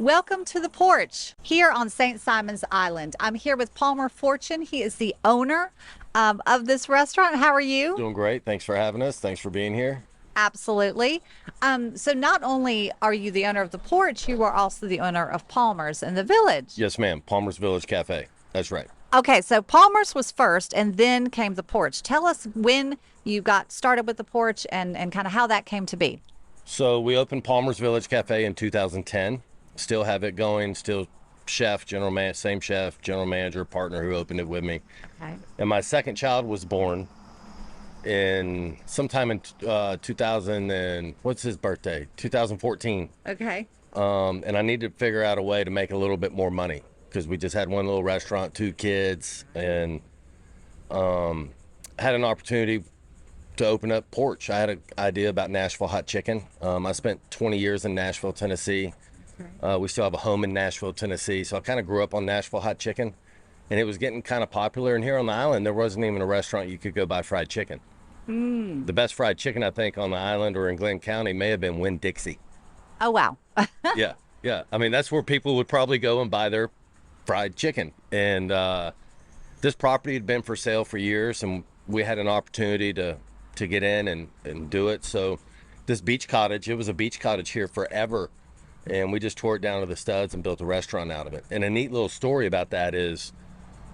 Welcome to the porch here on St. Simon's Island. I'm here with Palmer Fortune. He is the owner of this restaurant. How are you? Doing great. Thanks for having us. Thanks for being here. Absolutely. So not only are you the owner of the porch, you are also the owner of Palmer's in the village. Yes, ma'am. Palmer's Village Cafe. That's right. Okay, so Palmer's was first and then came the porch. Tell us when you got started with the porch and kind of how that came to be. So we opened Palmer's Village Cafe in 2010. Still have it going. Still chef, same chef, general manager, partner who opened it with me. Okay. And my second child was born in sometime in 2000 and what's his birthday? 2014. Okay. And I needed to figure out a way to make a little bit more money because we just had one little restaurant, 2 kids, and had an opportunity to open up Porch. I had an idea about Nashville hot chicken. I spent 20 years in Nashville, Tennessee. We still have a home in Nashville, Tennessee. So I kind of grew up on Nashville hot chicken, and it was getting kind of popular. And here on the island, there wasn't even a restaurant you could go buy fried chicken. The best fried chicken, I think, on the island or in Glenn County may have been Winn-Dixie. Oh, wow. Yeah. I mean, that's where people would probably go and buy their fried chicken. And this property had been for sale for years, and we had an opportunity to get in and do it. So this beach cottage, it was a beach cottage here forever. And we just tore it down to the studs and built a restaurant out of it. And a neat little story about that is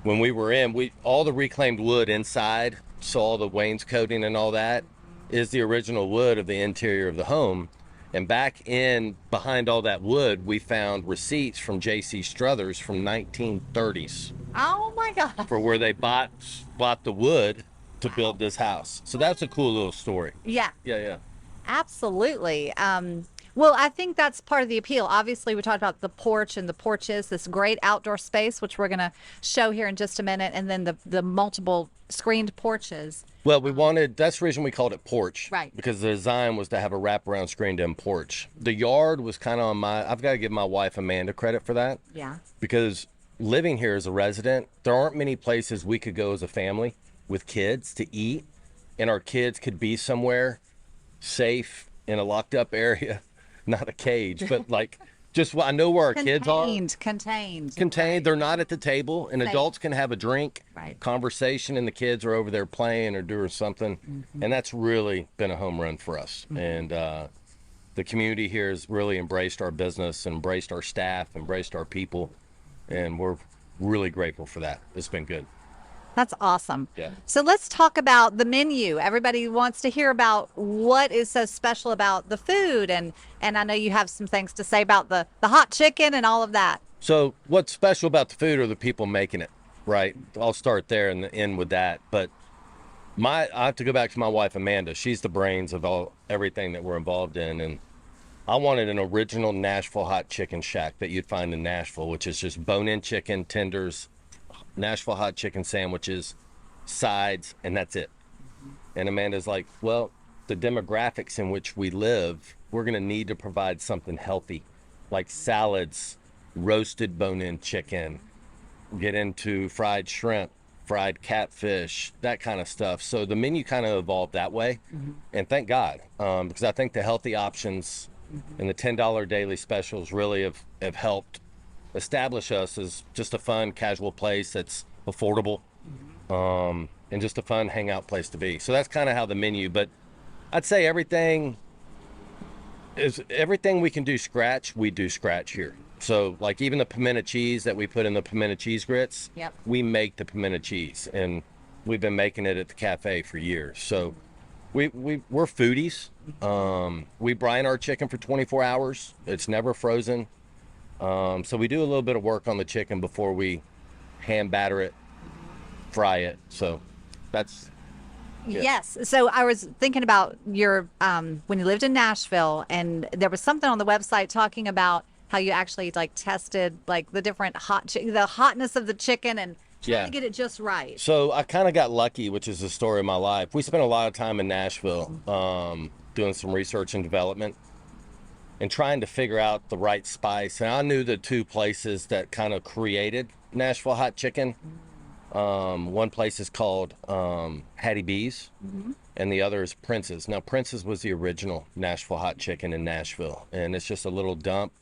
when we were in, all the reclaimed wood inside, so all the wainscoting and all that is the original wood of the interior of the home. And back in behind all that wood, we found receipts from J.C. Struthers from 1930s. Oh my God. For where they bought the wood to build this house. So that's a cool little story. Yeah. Yeah. Absolutely. Well, I think that's part of the appeal. Obviously, we talked about the porch and the porches, this great outdoor space, which we're going to show here in just a minute, and then the multiple screened porches. Well, that's the reason we called it Porch. Right. Because the design was to have a wraparound screened-in porch. The yard was kind of I've got to give my wife Amanda credit for that. Yeah. Because living here as a resident, there aren't many places we could go as a family with kids to eat, and our kids could be somewhere safe in a locked up area. Not a cage, but like just I know where our kids are. Contained. Contained. They're not at the table, and Safe. adults can have a drink, Right. conversation, and the kids are over there playing or doing something. And that's really been a home run for us. And the community here has really embraced our business, embraced our staff, embraced our people, and we're really grateful for that. It's been good. That's awesome. Yeah. So let's talk about the menu. Everybody wants to hear about what is so special about the food, and I know you have some things to say about the hot chicken and all of that. So what's special about the food are the people making it, right? I'll start there and end with that. But I have to go back to my wife, Amanda. She's the brains of everything that we're involved in. And I wanted an original Nashville hot chicken shack that you'd find in Nashville, which is just bone-in chicken, tenders, Nashville hot chicken sandwiches, sides, and that's it. And Amanda's like, well, the demographics in which we live, we're going to need to provide something healthy, like salads, roasted bone-in chicken, get into fried shrimp, fried catfish, that kind of stuff. So the menu kind of evolved that way. And thank God, because I think the healthy options and the $10 daily specials really have helped establish us as just a fun, casual place that's affordable, and just a fun hangout place to be. So that's kind of how the menu, but I'd say everything we can do scratch, we do scratch here. So like even the pimento cheese that we put in the pimento cheese grits, Yep. we make the pimento cheese, and we've been making it at the cafe for years. So we're foodies. We brine our chicken for 24 hours. It's never frozen. So we do a little bit of work on the chicken before we hand batter it, fry it. So that's, yeah. Yes. So I was thinking about your when you lived in Nashville, and there was something on the website talking about how you actually like tested like the different the hotness of the chicken and trying to get it just right. So I kind of got lucky, which is the story of my life. We spent a lot of time in Nashville doing some research and development and trying to figure out the right spice. And I knew the 2 places that kind of created Nashville hot chicken. One place is called Hattie B's, and the other is Prince's. Now, Prince's was the original Nashville hot chicken in Nashville, and it's just a little dump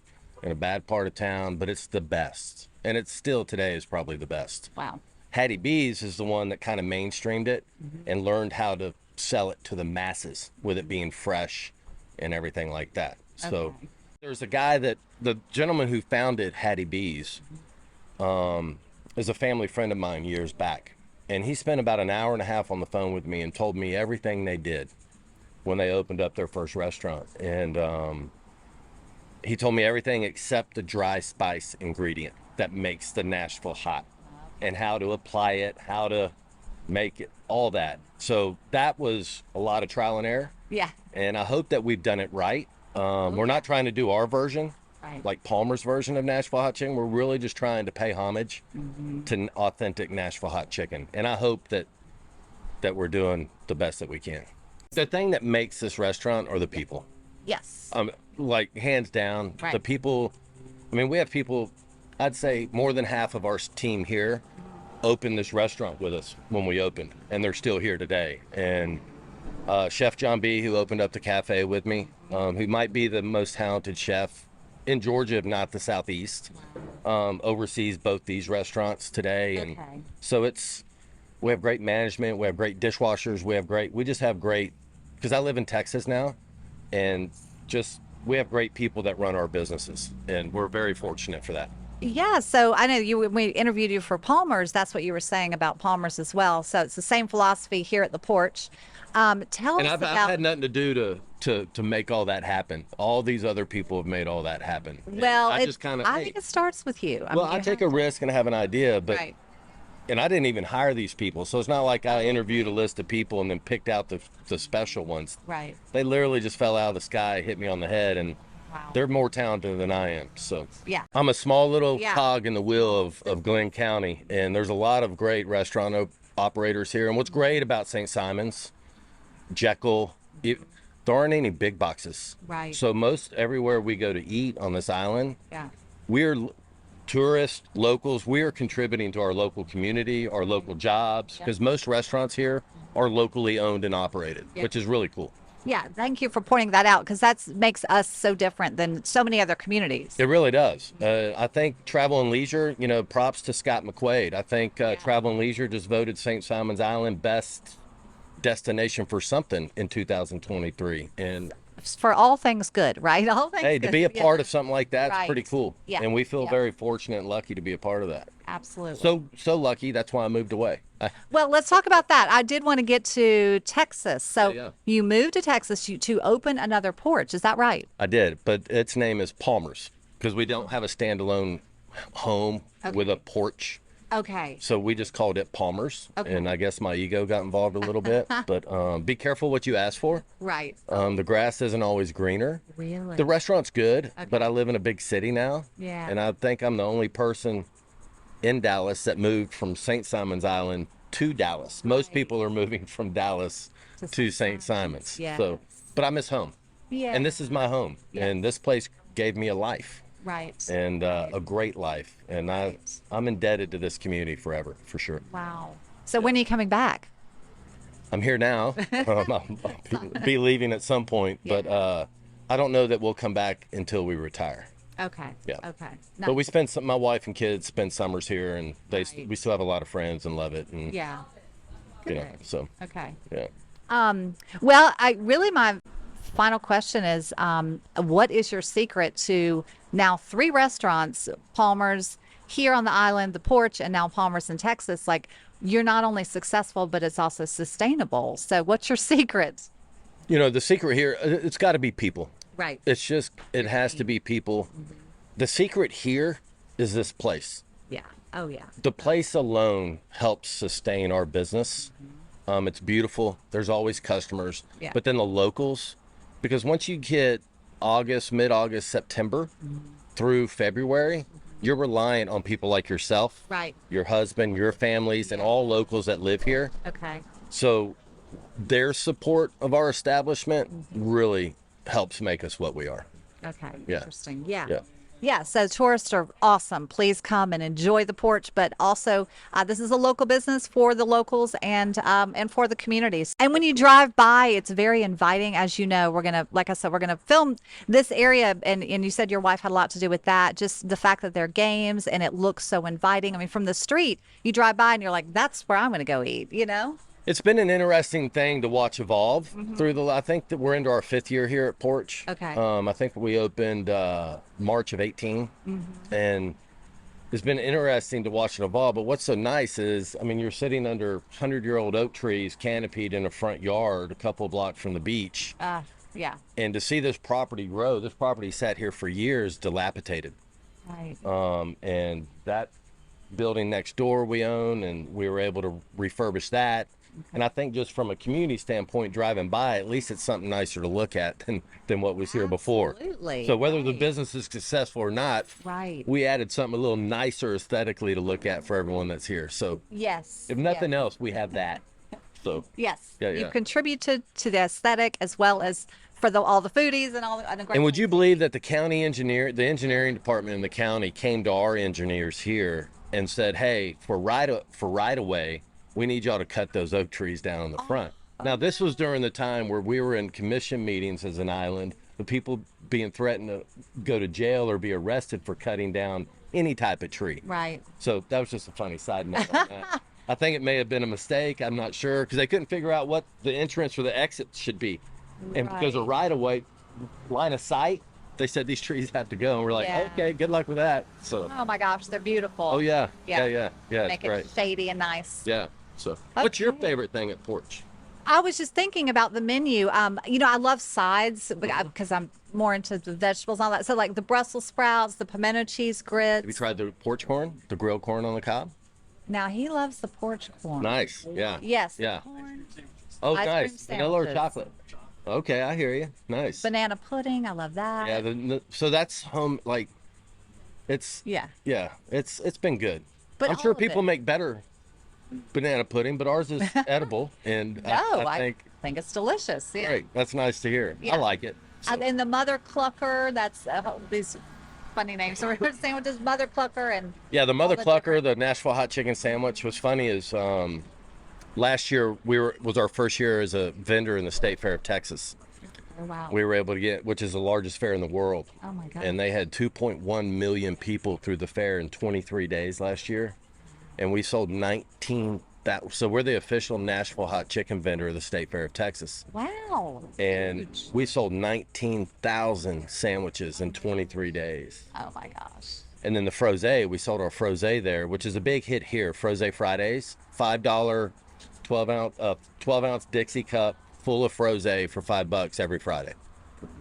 in a bad part of town, but it's the best. And it's still today is probably the best. Wow. Hattie B's is the one that kind of mainstreamed it and learned how to sell it to the masses with it being fresh and everything like that. So Okay. there's a guy that the gentleman who founded Hattie B's is a family friend of mine years back. And he spent about an hour and a half on the phone with me and told me everything they did when they opened up their first restaurant. And he told me everything except the dry spice ingredient that makes the Nashville hot and how to apply it, how to make it, all that. So that was a lot of trial and error. Yeah. And I hope that we've done it right. We're not trying to do our version, Right. like Palmer's version of Nashville hot chicken. We're really just trying to pay homage to authentic Nashville hot chicken. And I hope that we're doing the best that we can. The thing that makes this restaurant are the people. Yes. Like hands down, Right. the people. I mean, we have people, I'd say more than half of our team here opened this restaurant with us when we opened, and they're still here today. And Chef John B., who opened up the cafe with me, who might be the most talented chef in Georgia, if not the Southeast, oversees both these restaurants today. And Okay. so we have great management, we have great dishwashers, we just have great, because I live in Texas now, and we have great people that run our businesses, and we're very fortunate for that. Yeah, so I know when we interviewed you for Palmer's, that's what you were saying about Palmer's as well. So it's the same philosophy here at the Porch. Tell And us I've about. had nothing to do to make all that happen. All these other people have made all that happen. And Well, I just kind of, I think it starts with you. well, I take a risk and have an idea, but Right. and I didn't even hire these people, so it's not like I interviewed a list of people and then picked out the special ones. Right. They literally just fell out of the sky, hit me on the head, and Wow. they're more talented than I am. So Yeah. I'm a small little Yeah. cog in the wheel of Glenn County, and there's a lot of great restaurant operators here. And what's great about St. Simon's, Jekyll, there aren't any big boxes. Right. So most everywhere we go to eat on this island, Yeah. we're tourists, locals, we are contributing to our local community, our local jobs, because most restaurants here are locally owned and operated, Yeah. which is really cool. Yeah. Thank you for pointing that out because that makes us so different than so many other communities. It really does. I think Travel and Leisure, props to Scott McQuaid. I think Travel and Leisure just voted St. Simon's Island best destination for something in 2023. And For all things good, right? All things hey, to good. be a Yeah. part of something like that's Right. pretty cool. Yeah. And we feel Yeah. very fortunate and lucky to be a part of that. Absolutely. So lucky. That's why I moved away. Well, let's talk about that. I did want to get to Texas. So Yeah. you moved to Texas to open another porch. Is that right? I did, but its name is Palmer's because we don't have a standalone home with a porch. Okay. So we just called it Palmer's. Okay. And I guess my ego got involved a little bit. But be careful what you ask for. Right. The grass isn't always greener. Really? The restaurant's good, Okay. but I live in a big city now. Yeah. And I think I'm the only person in Dallas that moved from St. Simon's Island to Dallas. Most people are moving from Dallas to St. Simon's. Yes. So, but I miss home. Yeah. And this is my home. Yeah. And this place gave me a life Right. and a great life. And I'm indebted to this community forever, for sure. Wow. So when are you coming back? I'm here now. I'll be leaving at some point, but I don't know that we'll come back until we retire. Okay. Yeah. Okay. But we spend my wife and kids spend summers here, and Right. we still have a lot of friends and love it. And Yeah. you know, Good. so Okay. yeah. Well, my final question is, what is your secret to now 3 restaurants, Palmer's here on the island, the Porch, and now Palmer's in Texas? Like, you're not only successful, but it's also sustainable. So what's your secret? The secret here, it's got to be people. Right. It's just, it has to be people. The secret here is this place. Yeah. Oh, yeah. The place alone helps sustain our business. It's beautiful. There's always customers. Yeah. But then the locals, because once you hit August, mid-August, September through February, you're reliant on people like yourself, Right. your husband, your families, and all locals that live here. Okay. So their support of our establishment really helps make us what we are. Okay. Yeah. Interesting. Yeah. Yeah. Yeah, so tourists are awesome. Please come and enjoy the porch. But also, this is a local business for the locals and for the communities. And when you drive by, it's very inviting. As you know, we're gonna, like I said, we're gonna film this area, and you said your wife had a lot to do with that. Just the fact that there are games and it looks so inviting. I mean, from the street, you drive by and you're like, that's where I'm gonna go eat. You know? It's been an interesting thing to watch evolve through I think that we're into our 5th year here at Porch. Okay. I think we opened March of 18, and it's been interesting to watch it evolve. But what's so nice is, I mean, you're sitting under 100-year-old oak trees, canopied in a front yard, a couple of blocks from the beach, Yeah. and to see this property grow. This property sat here for years, dilapidated, Right. and that building next door we own, and we were able to refurbish that. And I think just from a community standpoint, driving by, at least it's something nicer to look at than what was here before. Absolutely. So whether the Right. business is successful or not, Right. we added something a little nicer aesthetically to look at for everyone that's here. So Yes. if nothing else, we have that. So Yes. Yeah, You yeah. contributed to the aesthetic as well as for all the foodies and all the great and would you things. believe that the engineering department in the county came to our engineers here and said, hey, for right of way, we need y'all to cut those oak trees down in the front. Now, this was during the time where we were in commission meetings as an island, the people being threatened to go to jail or be arrested for cutting down any type of tree. Right. So that was just a funny side note on that. I think it may have been a mistake. I'm not sure, because they couldn't figure out what the entrance or the exit should be. And because of right of way, line of sight, they said these trees have to go. And we're like, Yeah. okay, good luck with that. So, Oh my gosh, they're beautiful. oh yeah, Yeah. yeah. Make It's great. it shady and nice. Yeah. So, what's your Okay. favorite thing at Porch? I was just thinking about the menu. I love sides because I'm more into the vegetables and all that. So like the Brussels sprouts, the pimento cheese grits. Have you tried the porch corn, the grilled corn on the cob? Now he loves the porch corn. Nice. Yeah. Yes. the Yeah. corn, Oh, Ice cream nice. Vanilla or sandwiches. chocolate? Okay, I hear you. Nice. banana pudding. I love that. Yeah. So that's home. Like, it's Yeah. it's been good. But I'm sure all of people it. make better banana pudding, but ours is edible, and No, I think it's delicious. Yeah. great. That's nice to hear. Yeah. I like it. So, And the mother clucker. That's these funny names. So sandwiches, mother clucker, and yeah, the mother the clucker, the Nashville hot chicken sandwich. Was funny is last year was our first year as a vendor in the State Fair of Texas. oh, wow. We were able to get, which is the largest fair in the world. Oh my god. And they had 2.1 million people through the fair in 23 days last year. And we sold 19,000. So we're the official Nashville hot chicken vendor of the State Fair of Texas. Wow. And Huge. we sold 19,000 sandwiches in 23 days. Oh my gosh. And then the frosé, we sold our frosé there, which is a big hit here. Frosé Fridays, $5, 12 ounce Dixie cup full of frosé for $5 every Friday.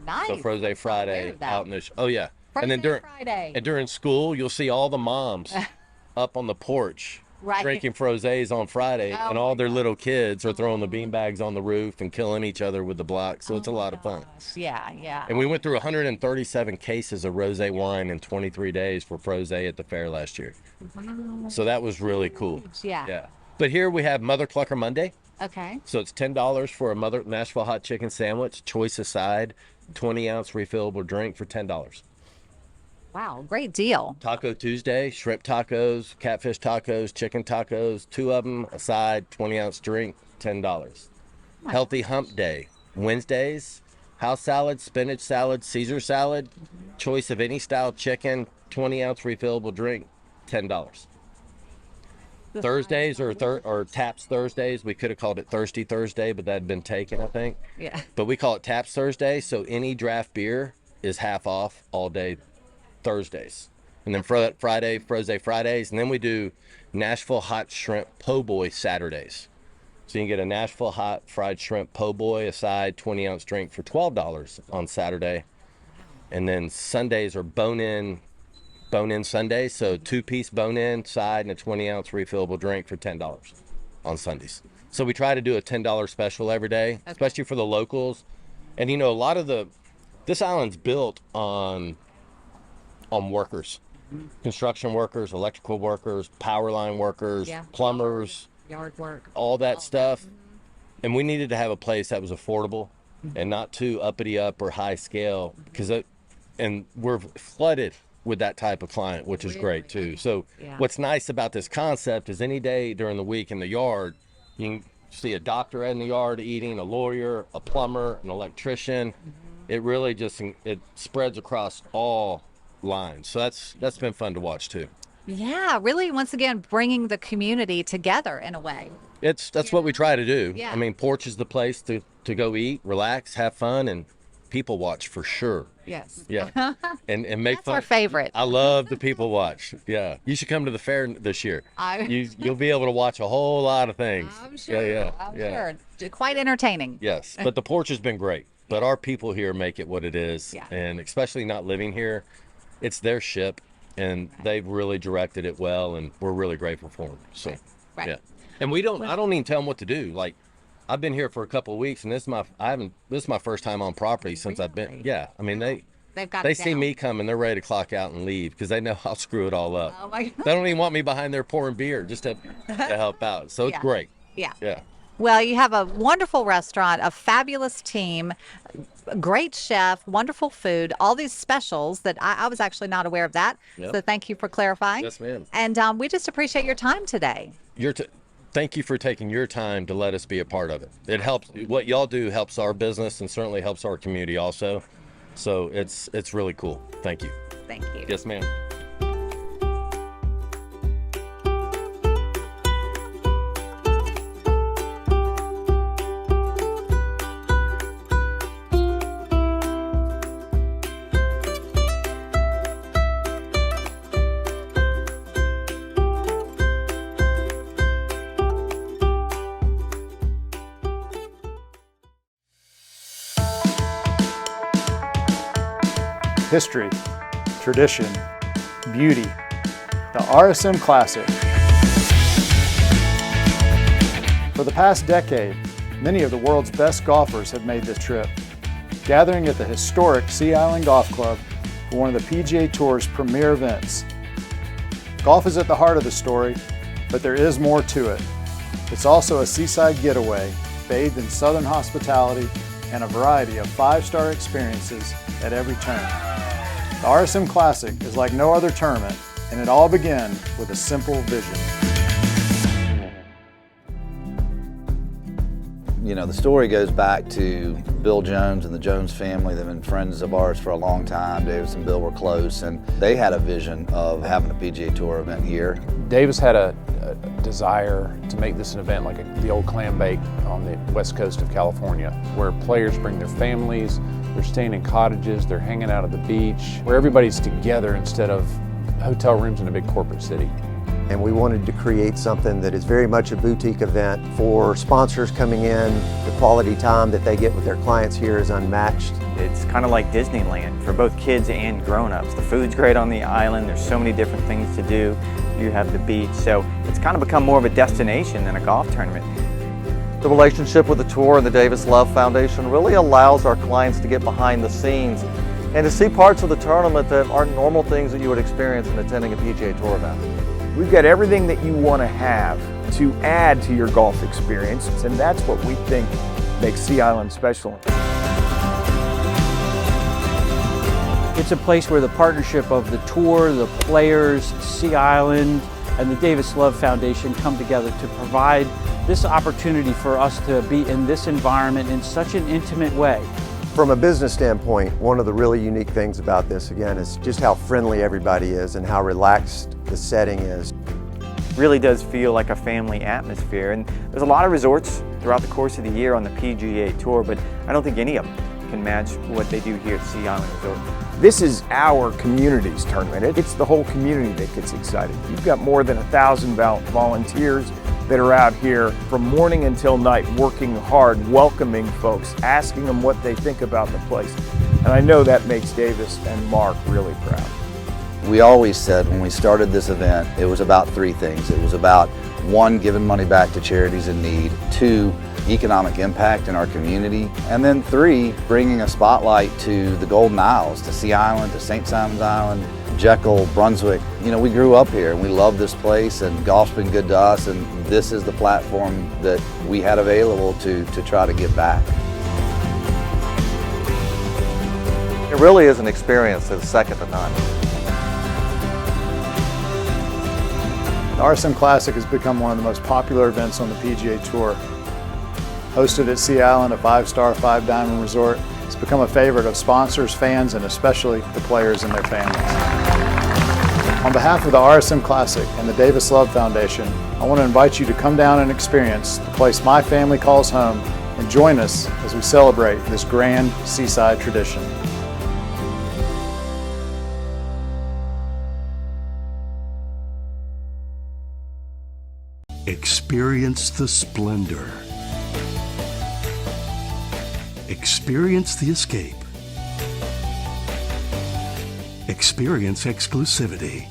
Nice. So Frosé Friday out in the, oh yeah. And then Frosé Friday. during school, you'll see all the moms up on the porch Right. drinking frosés on Friday, Oh and all my their little kids are throwing the beanbags on the roof and killing each other with the blocks. So it's a lot of fun. Gosh, yeah, yeah. And we went through 137 cases of rosé wine in 23 days for frosé at the fair last year. So that was really cool. Yeah. Yeah. But here we have Mother Clucker Monday. Okay. So it's $10 for a Mother Nashville hot chicken sandwich, choice aside, 20-ounce refillable drink for $10. Wow, great deal. Taco Tuesday, shrimp tacos, catfish tacos, chicken tacos, 2 of them aside, 20-ounce drink, $10. Healthy Hump Day, Wednesdays, house salad, spinach salad, Caesar salad, choice of any style chicken, 20-ounce refillable drink, $10. Thursdays or Taps Thursdays, we could have called it Thirsty Thursday, but that had been taken, I think. Yeah. But we call it Taps Thursday, so any draft beer is half off all day Thursdays. And then Friday, Frosé Fridays, and then we do Nashville hot shrimp po' boy Saturdays. So you can get a Nashville hot fried shrimp po' boy aside, 20-ounce drink for $12 on Saturday. And then Sundays are bone-in Sundays, so 2-piece bone-in side and a 20-ounce refillable drink for $10 on Sundays. So we try to do a $10 special every day, especially for the locals. And a lot of this island's built on workers, construction workers, electrical workers, power line workers, Yeah. plumbers, Yard work. all that stuff. And we needed to have a place that was affordable and not too uppity up or high scale, and we're flooded with that type of client, which is great too. So Yeah. what's nice about this concept is any day during the week in the yard, you can see a doctor in the yard eating, a lawyer, a plumber, an electrician. It really just, it spreads across all lines. So that's been fun to watch too. Yeah, really, once again, bringing the community together in a way. That's what we try to do. Yeah. I mean, Porch is the place to go eat, relax, have fun, and people watch for sure. Yes. Yeah. And make That's fun. our favorite. I love the people watch. Yeah. You should come to the fair this year. You'll be able to watch a whole lot of things. I'm sure. Yeah. I'm sure. Quite entertaining. Yes. But the Porch has been great. But our people here make it what it is. Yeah. And especially not living here, it's their ship, and they've really directed it well, and we're really grateful for them. So, Right. yeah. And I don't even tell them what to do. Like, I've been here for a couple of weeks, and this is my first time on property since I've been. Really? Yeah. I mean, They've got they it see down. me come and they're ready to clock out and leave because they know I'll screw it all up. Oh my God. They don't even want me behind there pouring beer just to help out. So it's Yeah. great. Yeah. Yeah. Well, you have a wonderful restaurant, a fabulous team, great chef, wonderful food, all these specials that I was actually not aware of that. Yep. So thank you for clarifying. Yes, ma'am. And we just appreciate your time today. Thank you for taking your time to let us be a part of it. It helps. What y'all do helps our business and certainly helps our community also. So it's really cool. Thank you. Thank you. Yes, ma'am. History, tradition, beauty, the RSM Classic. For the past decade, many of the world's best golfers have made this trip, gathering at the historic Sea Island Golf Club for one of the PGA Tour's premier events. Golf is at the heart of the story, but there is more to it. It's also a seaside getaway, bathed in southern hospitality and a variety of five-star experiences at every turn. The RSM Classic is like no other tournament, and it all began with a simple vision. You know, the story goes back to Bill Jones and the Jones family. They've been friends of ours for a long time. Davis and Bill were close, and they had a vision of having a PGA Tour event here. Davis had a desire to make this an event like the old clam bake on the west coast of California, where players bring their families, they're staying in cottages, they're hanging out at the beach, where everybody's together instead of hotel rooms in a big corporate city. And we wanted to create something that is very much a boutique event for sponsors coming in. The quality time that they get with their clients here is unmatched. It's kind of like Disneyland for both kids and grown-ups. The food's great on the island. There's so many different things to do. You have the beach, so it's kind of become more of a destination than a golf tournament. The relationship with the tour and the Davis Love Foundation really allows our clients to get behind the scenes and to see parts of the tournament that aren't normal things that you would experience in attending a PGA Tour event. We've got everything that you want to have to add to your golf experience, and that's what we think makes Sea Island special. It's a place where the partnership of the tour, the players, Sea Island, and the Davis Love Foundation come together to provide this opportunity for us to be in this environment in such an intimate way. From a business standpoint, one of the really unique things about this, again, is just how friendly everybody is and how relaxed the setting is. Really does feel like a family atmosphere, and there's a lot of resorts throughout the course of the year on the PGA Tour, but I don't think any of them can match what they do here at Sea Island Resort. This is our community's tournament. It's the whole community that gets excited. You've got more than 1,000 volunteers that are out here from morning until night, working hard, welcoming folks, asking them what they think about the place. And I know that makes Davis and Mark really proud. We always said when we started this event, it was about three things. It was about, one, giving money back to charities in need, two, economic impact in our community, and then three, bringing a spotlight to the Golden Isles, to Sea Island, to St. Simon's Island, Jekyll, Brunswick. You know, we grew up here and we love this place, and golf's been good to us, and this is the platform that we had available to try to give back. It really is an experience that's second to none. The RSM Classic has become one of the most popular events on the PGA Tour. Hosted at Sea Island, a 5-star, 5-diamond resort, it's become a favorite of sponsors, fans, and especially the players and their families. On behalf of the RSM Classic and the Davis Love Foundation, I want to invite you to come down and experience the place my family calls home and join us as we celebrate this grand seaside tradition. Experience the splendor. Experience the escape. Experience exclusivity.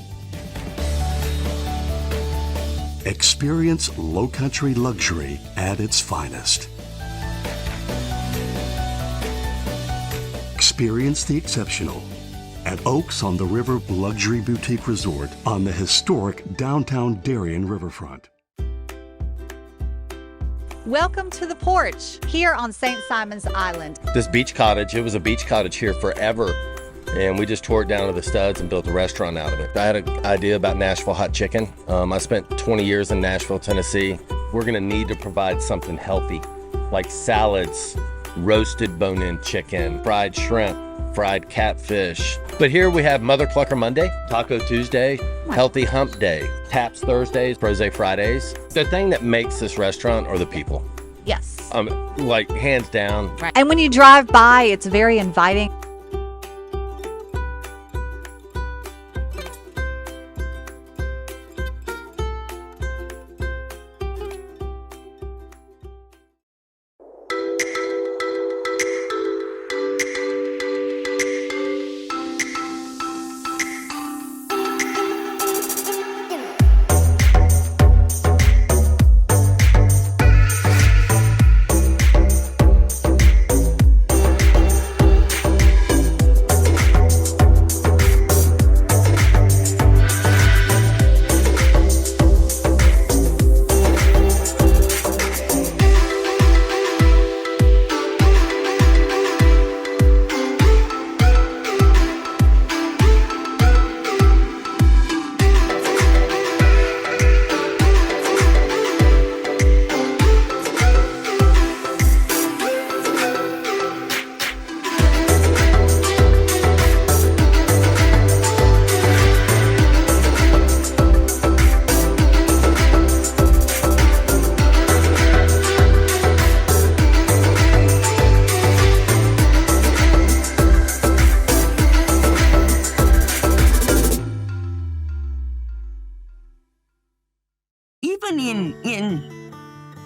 Experience low-country luxury at its finest. Experience the exceptional at Oaks on the River Luxury Boutique Resort on the historic downtown Darien riverfront. Welcome to the Porch here on St. Simon's Island. This beach cottage, it was a beach cottage here forever. And we just tore it down to the studs and built a restaurant out of it. I had an idea about Nashville hot chicken. I spent 20 years in Nashville, Tennessee. We're gonna need to provide something healthy, like salads, roasted bone-in chicken, fried shrimp, fried catfish. But here we have Mother Clucker Monday, Taco Tuesday, Healthy Hump Day, Taps Thursdays, Rose Fridays. The thing that makes this restaurant are the people. Yes. Like hands down. Right. And when you drive by, it's very inviting. in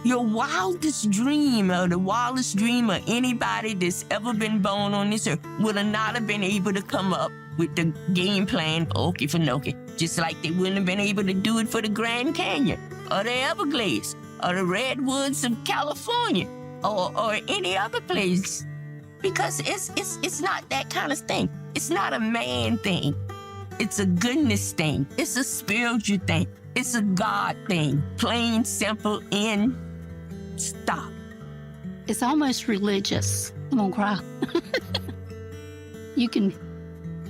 your wildest dream, or the wildest dream of anybody that's ever been born on this earth, would have not have been able to come up with the game plan for Okefenokee, just like they wouldn't have been able to do it for the Grand Canyon, or the Everglades, or the Redwoods of California, or any other place. Because it's not that kind of thing. It's not a man thing. It's a goodness thing. It's a spiritual thing. It's a God thing. Plain, simple, end, stop. It's almost religious. I'm gonna cry. You can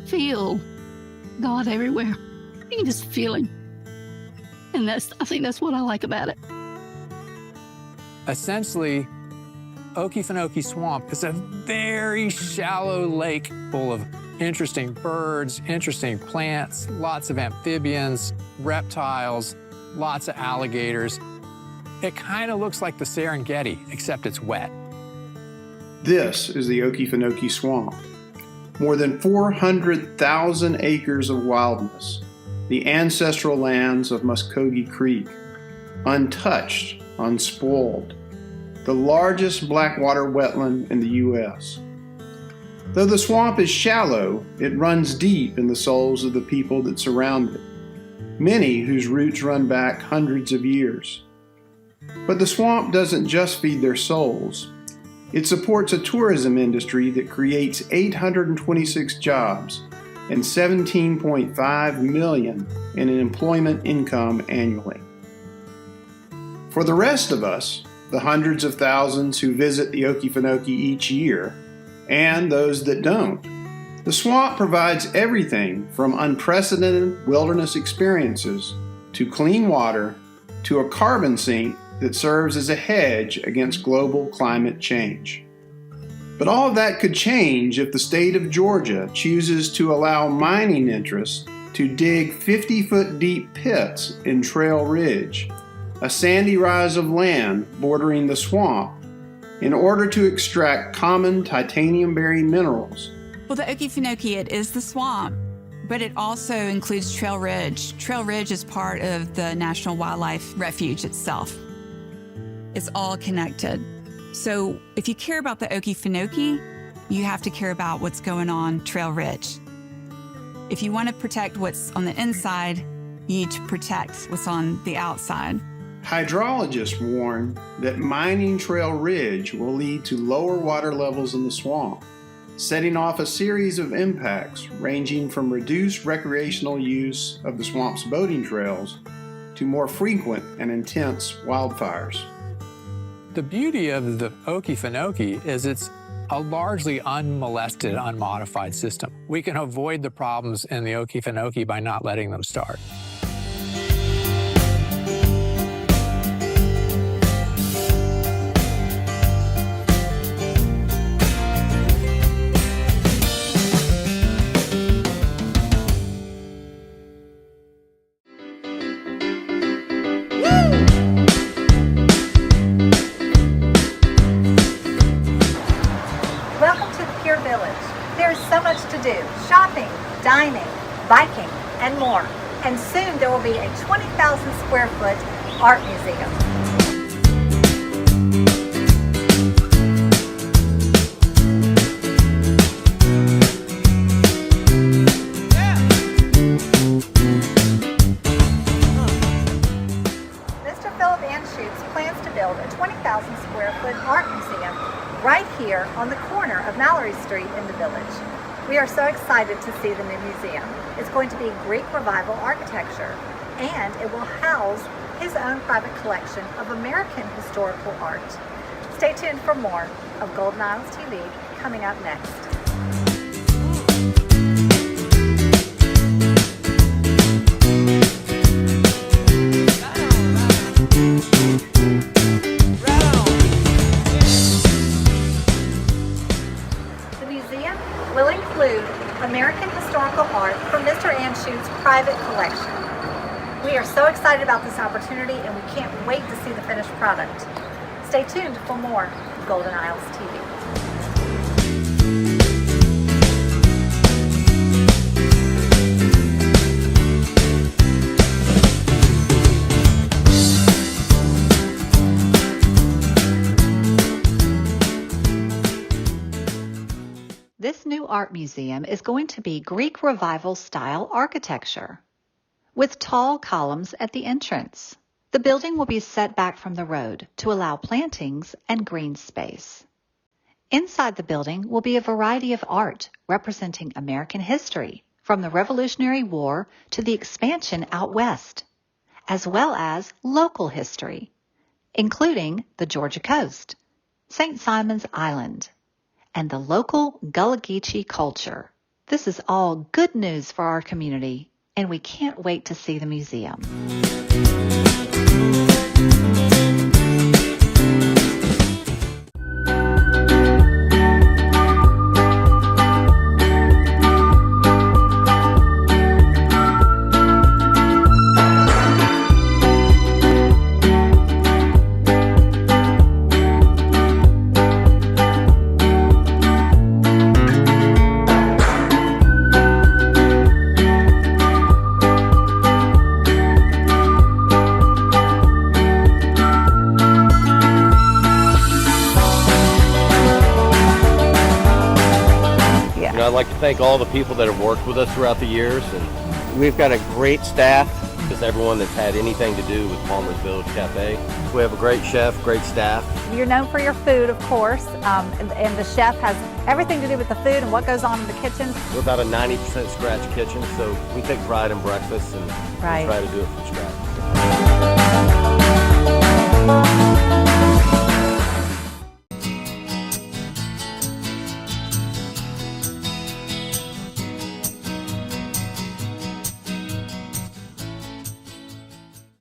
feel God everywhere. You can just feel Him. And I think that's what I like about it. Essentially, Okefenokee Swamp is a very shallow lake full of interesting birds, interesting plants, lots of amphibians, reptiles, lots of alligators. It kind of looks like the Serengeti, except it's wet. This is the Okefenokee Swamp. More than 400,000 acres of wildness, the ancestral lands of Muskogee Creek, untouched, unspoiled, the largest blackwater wetland in the U.S. Though the swamp is shallow, it runs deep in the souls of the people that surround it, many whose roots run back hundreds of years. But the swamp doesn't just feed their souls. It supports a tourism industry that creates 826 jobs and $17.5 million in employment income annually. For the rest of us, the hundreds of thousands who visit the Okefenokee each year, and those that don't, the swamp provides everything from unprecedented wilderness experiences to to clean water to a carbon sink that serves as a hedge against global climate change. But all of that could change if the state of Georgia chooses to allow mining interests to dig 50-foot deep pits in Trail Ridge, a sandy rise of land bordering the swamp, in order to extract common titanium-bearing minerals. Well, the Okefenokee, it is the swamp, but it also includes Trail Ridge. Trail Ridge is part of the National Wildlife Refuge itself. It's all connected. So if you care about the Okefenokee, you have to care about what's going on Trail Ridge. If you want to protect what's on the inside, you need to protect what's on the outside. Hydrologists warn that mining Trail Ridge will lead to lower water levels in the swamp, setting off a series of impacts ranging from reduced recreational use of the swamp's boating trails to more frequent and intense wildfires. The beauty of the Okefenokee is it's a largely unmolested, unmodified system. We can avoid the problems in the Okefenokee by not letting them start. Shopping, dining, biking, and more. And soon there will be a 20,000 square foot art museum. Mr. Philip Anschutz plans to build a 20,000 square foot art museum right here on the corner of Mallory Street in the Village. We are so excited to see the new museum. It's going to be Greek Revival architecture, and it will house his own private collection of American historical art. Stay tuned for more of Golden Isles TV coming up next. Will include American historical art from Mr. Anschutz's private collection. We are so excited about this opportunity and we can't wait to see the finished product. Stay tuned for more Golden Isles TV. This new art museum is going to be Greek Revival style architecture with tall columns at the entrance. The building will be set back from the road to allow plantings and green space. Inside the building will be a variety of art representing American history from the Revolutionary War to the expansion out west, as well as local history, including the Georgia coast, St. Simon's Island, and the local Gullah Geechee culture. This is all good news for our community, and we can't wait to see the museum. I'd like to thank all the people that have worked with us throughout the years. And we've got a great staff. Just everyone that's had anything to do with Palmer's Village Cafe. We have a great chef, great staff. You're known for your food, of course, and the chef has everything to do with the food and what goes on in the kitchen. We're about a 90% scratch kitchen, so we take pride in breakfast and try to do it from scratch.